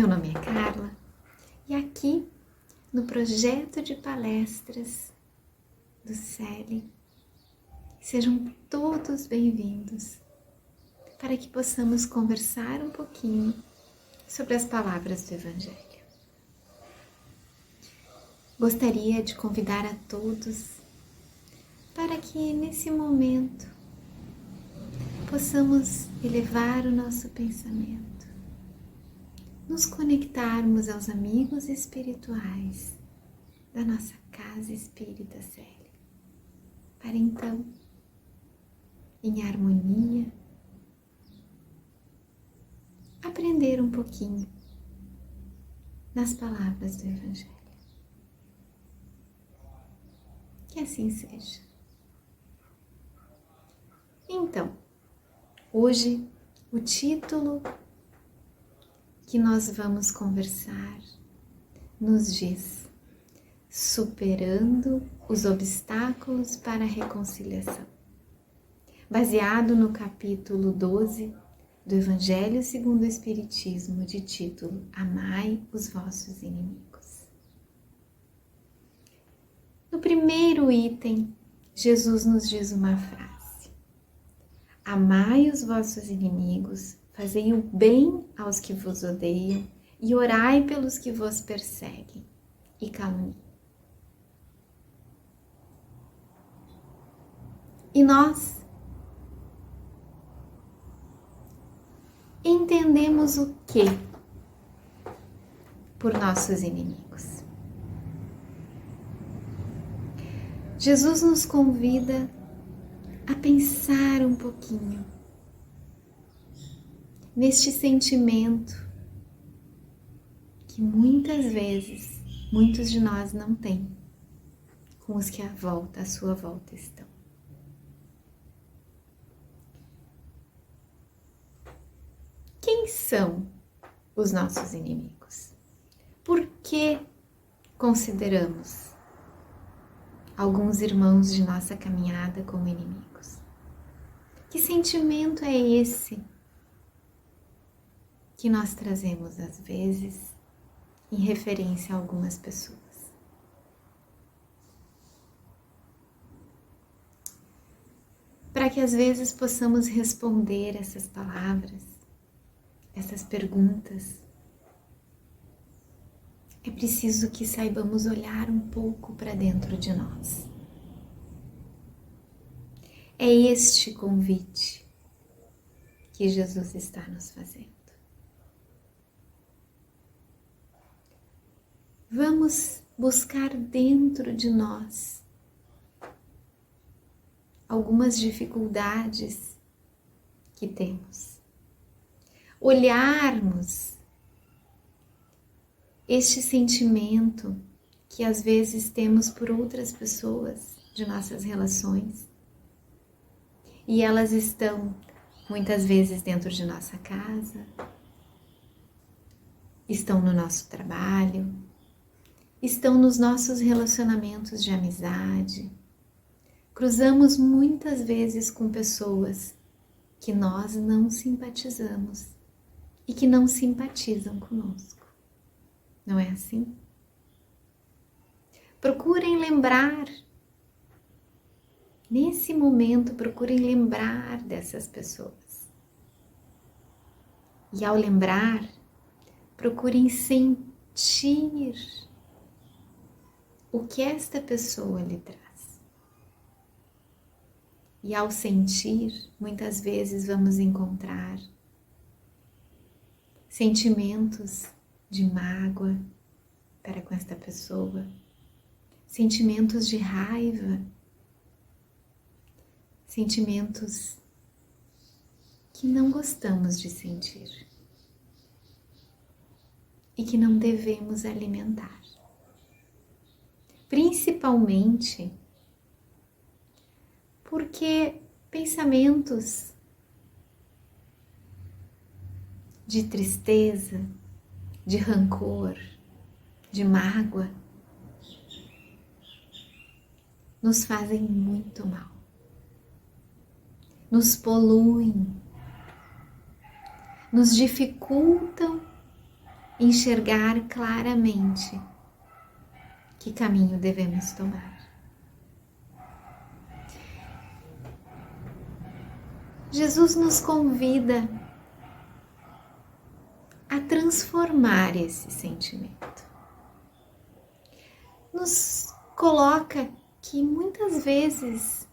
Meu nome é Carla e aqui no projeto de palestras do CELI, sejam todos bem-vindos para que possamos conversar um pouquinho sobre as palavras do Evangelho. Gostaria de convidar a todos para que nesse momento possamos elevar o nosso pensamento, nos conectarmos aos amigos espirituais da nossa casa espírita CELI, para então, em harmonia, aprender um pouquinho das palavras do Evangelho. Que assim seja. Então, hoje o título que nós vamos conversar nos diz: Superando os obstáculos para a reconciliação, baseado no capítulo 12 do Evangelho segundo o Espiritismo, de título Amai os vossos inimigos. No primeiro item, Jesus nos diz uma frase: Amai os vossos inimigos, fazei o bem aos que vos odeiam e orai pelos que vos perseguem e caluniam. E nós entendemos o que por nossos inimigos? Jesus nos convida a pensar um pouquinho neste sentimento que muitas vezes muitos de nós não têm com os que à sua volta estão. Quem são os nossos inimigos? Por que consideramos alguns irmãos de nossa caminhada como inimigos? Que sentimento é esse que nós trazemos às vezes em referência a algumas pessoas? Para que às vezes possamos responder essas palavras, essas perguntas, é preciso que saibamos olhar um pouco para dentro de nós. É este convite que Jesus está nos fazendo. Vamos buscar dentro de nós algumas dificuldades que temos. Olharmos este sentimento que às vezes temos por outras pessoas de nossas relações, e elas estão muitas vezes dentro de nossa casa, estão no nosso trabalho, estão nos nossos relacionamentos de amizade. Cruzamos muitas vezes com pessoas que nós não simpatizamos e que não simpatizam conosco. Não é assim? Procurem lembrar, nesse momento, procurem lembrar dessas pessoas. E ao lembrar, procurem sentir o que esta pessoa lhe traz. E ao sentir, muitas vezes vamos encontrar sentimentos de mágoa para com esta pessoa, sentimentos de raiva, sentimentos que não gostamos de sentir e que não devemos alimentar. Principalmente porque pensamentos de tristeza, de rancor, de mágoa, nos fazem muito mal, nos poluem, nos dificultam enxergar claramente que caminho devemos tomar. Jesus nos convida a transformar esse sentimento. Nos coloca que muitas vezes,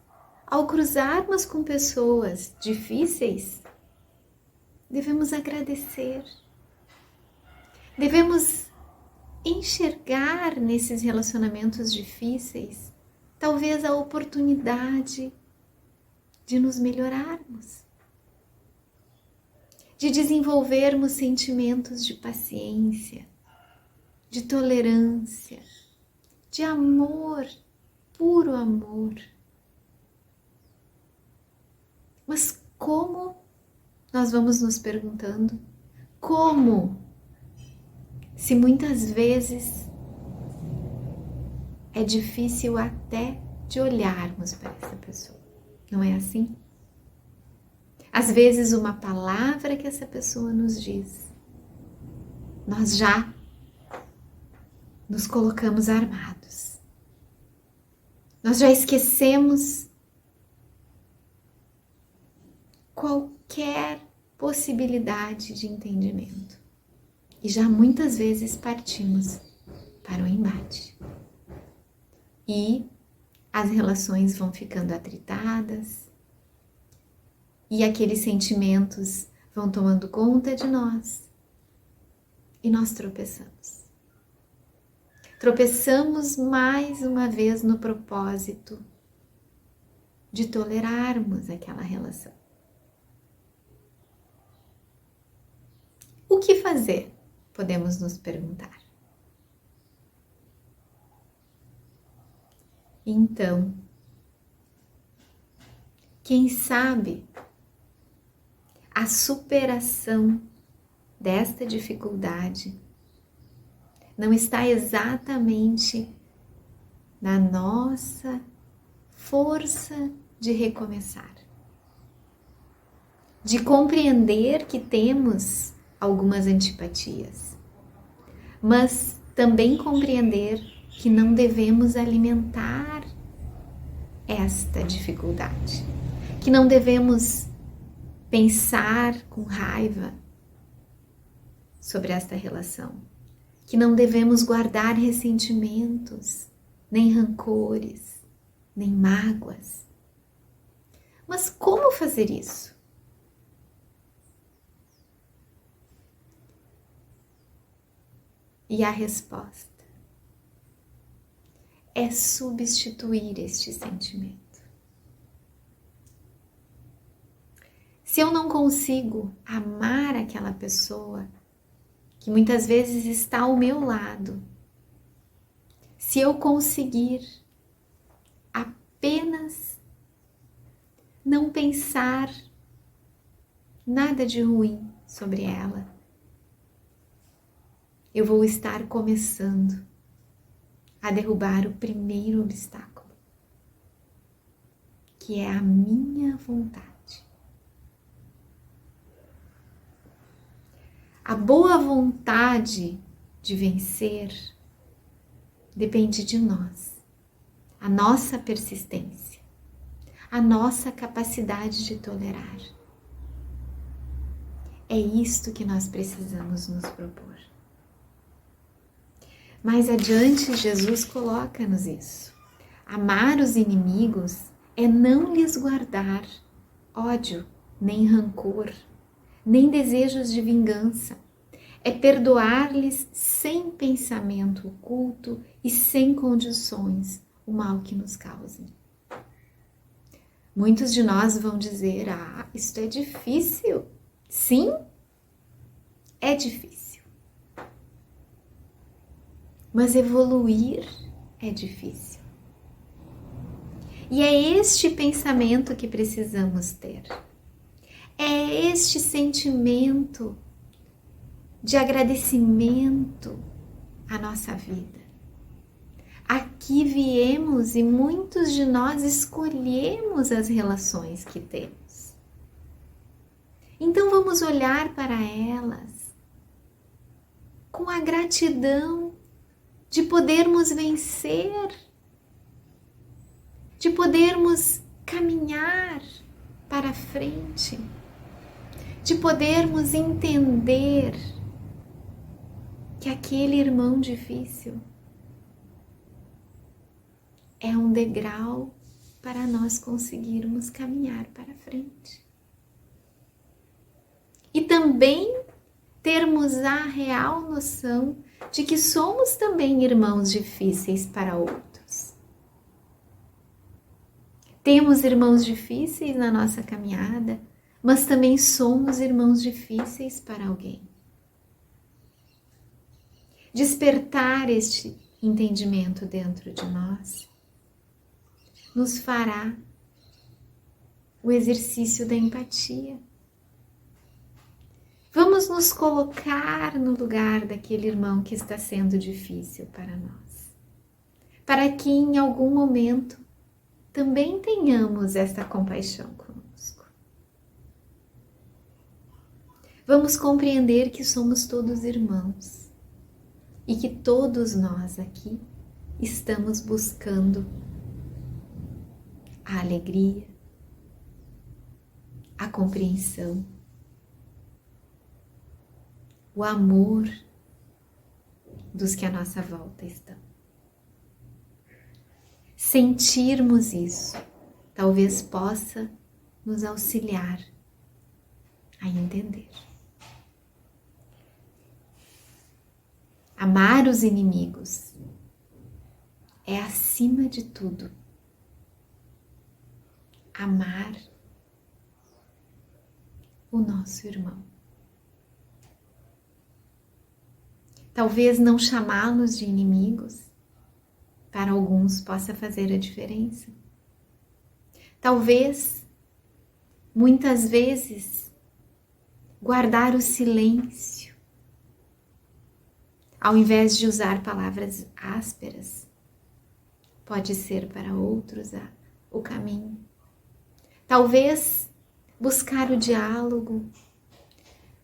ao cruzarmos com pessoas difíceis, devemos agradecer, devemos enxergar nesses relacionamentos difíceis, talvez a oportunidade de nos melhorarmos, de desenvolvermos sentimentos de paciência, de tolerância, de amor, puro amor. Mas como, nós vamos nos perguntando, como? Se muitas vezes é difícil até de olharmos para essa pessoa, não é assim? Às vezes uma palavra que essa pessoa nos diz, nós já nos colocamos armados. Nós já esquecemos qualquer possibilidade de entendimento. E já muitas vezes partimos para o embate. E as relações vão ficando atritadas, e aqueles sentimentos vão tomando conta de nós, e nós tropeçamos. Tropeçamos mais uma vez no propósito de tolerarmos aquela relação. O que fazer? Podemos nos perguntar. Então, quem sabe a superação desta dificuldade não está exatamente na nossa força de recomeçar, de compreender que temos algumas antipatias, mas também compreender que não devemos alimentar esta dificuldade, que não devemos pensar com raiva sobre esta relação, que não devemos guardar ressentimentos, nem rancores, nem mágoas. Mas como fazer isso? E a resposta é substituir este sentimento. Se eu não consigo amar aquela pessoa que muitas vezes está ao meu lado, se eu conseguir apenas não pensar nada de ruim sobre ela, eu vou estar começando a derrubar o primeiro obstáculo, que é a minha vontade. A boa vontade de vencer depende de nós, a nossa persistência, a nossa capacidade de tolerar. É isto que nós precisamos nos propor. Mais adiante, Jesus coloca-nos isso. Amar os inimigos é não lhes guardar ódio, nem rancor, nem desejos de vingança. É perdoar-lhes sem pensamento oculto e sem condições o mal que nos causem. Muitos de nós vão dizer, isto é difícil. Sim, é difícil. Mas evoluir é difícil. E é este pensamento que precisamos ter. É este sentimento de agradecimento à nossa vida. Aqui viemos e muitos de nós escolhemos as relações que temos. Então vamos olhar para elas com a gratidão de podermos vencer, de podermos caminhar para frente, de podermos entender que aquele irmão difícil é um degrau para nós conseguirmos caminhar para frente. E também termos a real noção de que somos também irmãos difíceis para outros. Temos irmãos difíceis na nossa caminhada, mas também somos irmãos difíceis para alguém. Despertar este entendimento dentro de nós nos fará o exercício da empatia. Vamos nos colocar no lugar daquele irmão que está sendo difícil para nós, para que em algum momento também tenhamos esta compaixão conosco. Vamos compreender que somos todos irmãos e que todos nós aqui estamos buscando a alegria, a compreensão, o amor dos que à nossa volta estão. Sentirmos isso talvez possa nos auxiliar a entender. Amar os inimigos é, acima de tudo, amar o nosso irmão. Talvez não chamá-los de inimigos, para alguns possa fazer a diferença. Talvez, muitas vezes, guardar o silêncio, ao invés de usar palavras ásperas, pode ser para outros o caminho. Talvez buscar o diálogo,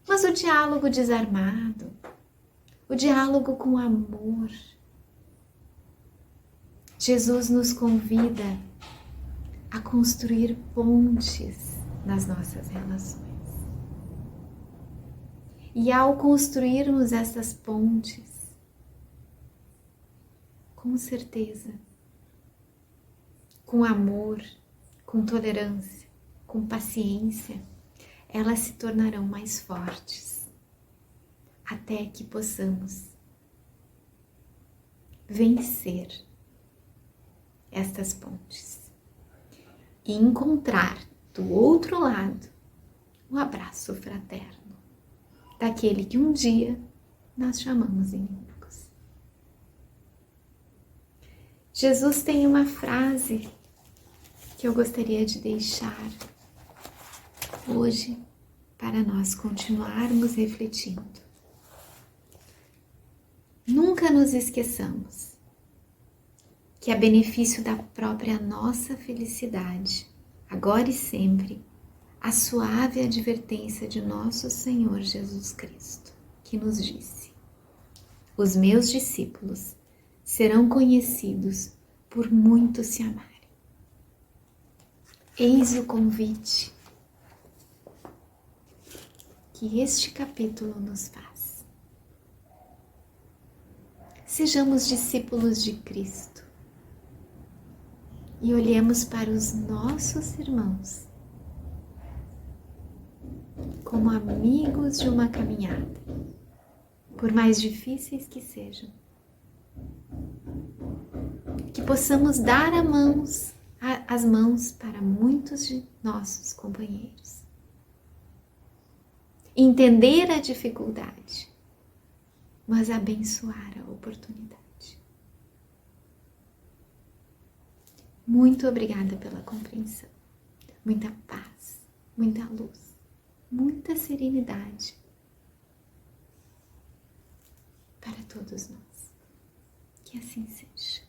mas o diálogo desarmado, o diálogo com amor. Jesus nos convida a construir pontes nas nossas relações. E ao construirmos essas pontes, com certeza, com amor, com tolerância, com paciência, elas se tornarão mais fortes, até que possamos vencer estas pontes e encontrar do outro lado o abraço fraterno daquele que um dia nós chamamos inimigos. Jesus tem uma frase que eu gostaria de deixar hoje para nós continuarmos refletindo. Nunca nos esqueçamos que, a benefício da própria nossa felicidade, agora e sempre, a suave advertência de nosso Senhor Jesus Cristo, que nos disse: os meus discípulos serão conhecidos por muito se amarem. Eis o convite que este capítulo nos faz. Sejamos discípulos de Cristo e olhemos para os nossos irmãos como amigos de uma caminhada, por mais difíceis que sejam. Que possamos dar as mãos para muitos de nossos companheiros. Entender a dificuldade, mas abençoar a oportunidade. Muito obrigada pela compreensão. Muita paz, muita luz, muita serenidade para todos nós. Que assim seja.